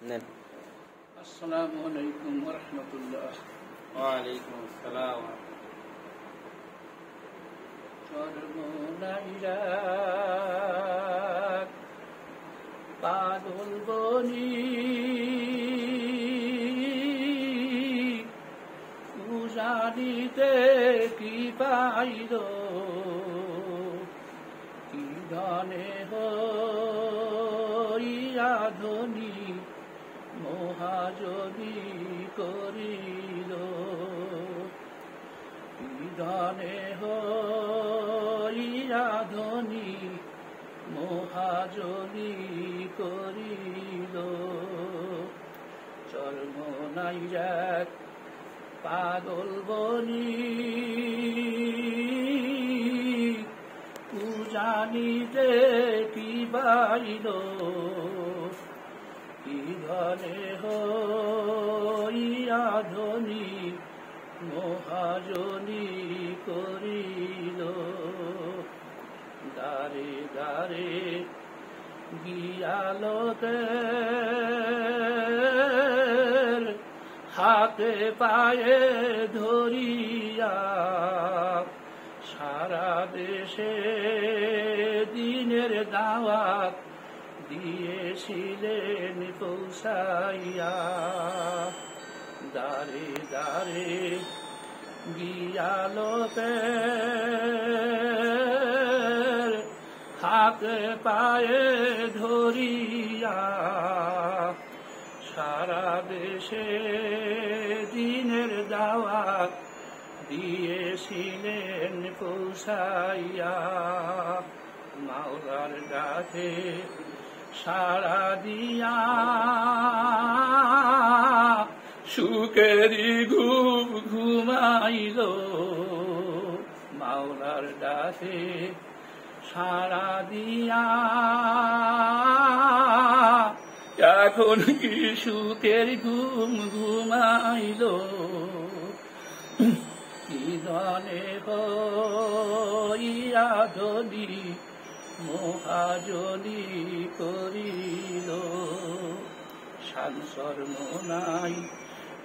নেন। আসসালামু আলাইকুম ওয়া রাহমাতুল্লাহ। ওয়ালাইকুম আসসালাম। চরমনাইরা পাগল বনি উজানিতে কি পাইল, কি ধনে হইয়া ধনী মহাজনী করিল, কি ধনে হইয়া ধনী মহাজনী করিল। চরমনাইরা পাগল বনি উজানিতে কি পাইল, কি ধনে হইয়া ধনী মহাজনী করিল। দারে দারে গিয়ালোকের হাতে পায়ে ধরিয়া সারা দেশে দিনের দাওয়াত দিয়েছিলেন পৌঁছাইয়া। দারে দারে গিয়ালোকের হাতে পায়ে ধরিয়া সারা দেশে দিনের দাওয়াত দিয়েছিলেন পৌঁছাইয়া। মাওলার ডাকে সাড়া দিয়া সুখেরি ঘুম ঘুমাইল, মাওলার ডাকে সাড়া দিয়া এখন কি সুখের ঘুম ঘুমাইল, কি ধনে হইয়া ধনী মহাজনী করিল। সাংসর মনাই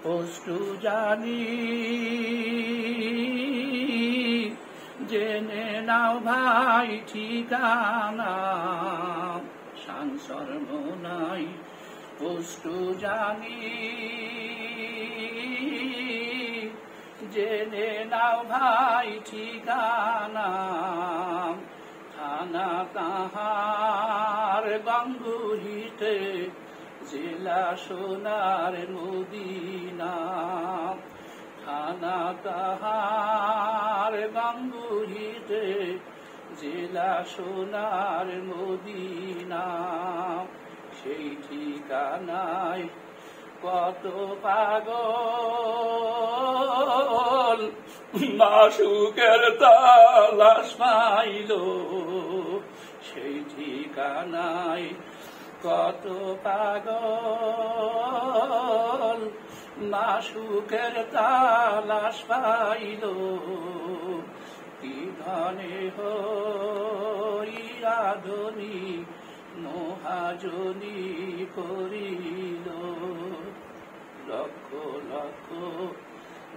পস্তু জানি জেনে নাও ভাই ঠিকানা, সাংসর মনাই পস্তু জানি জেনে নাও ভাই ঠিকানা। থানা তাহার গঙ্গুহিতে জেলা সোনার মদিনা, থানা তাহার গঙ্গুহিতে জেলা সোনার মদিনা। সেই ঠিকানায় কত পাগল মাসুকের তালাশ পাইল, সেই ঠিকানায় কত পাগল মাসুকের তালাশ পাইল, কি ধনে হইয়া ধনী মহাজনী করিল। লক্ষ লক্ষ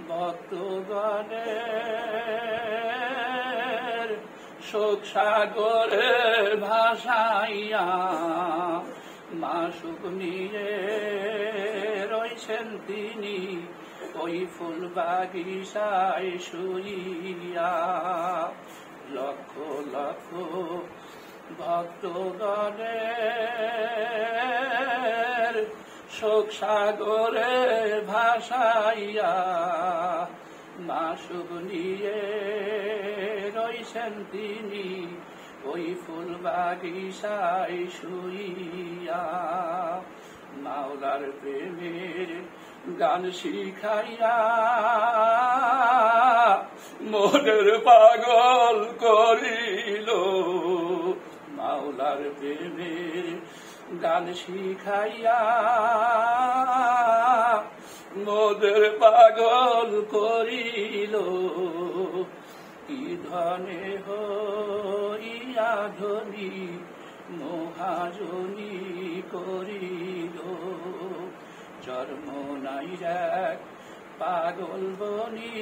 ভক্তগণের শোক সাগরে ভাসাইয়া মাসুক নিয়ে রয়েছেন তিনি ওই ফুল বাগিচায় শুইয়া। লক্ষ লক্ষ ভক্তগণের শোক সাগরে ভাসাইয়া মাসুক নিয়ে রয়েছেন তিনি ওই ফুল বাগিচায় শুইয়া। মাওলার প্রেমের গান শিখাইয়া মনের পাগল করিল, মাওলার প্রেমের গান শিখাইয়া মোদের পাগল করিল, কি ধনে হইয়া ধনী মহাজনী করিল। নাই এক পাগল বনি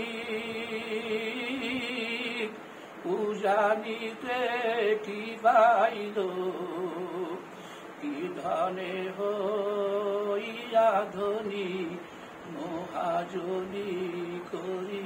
উজানিতে কি পাইল কি ধনে হইয়া ধনী মহাজনী করি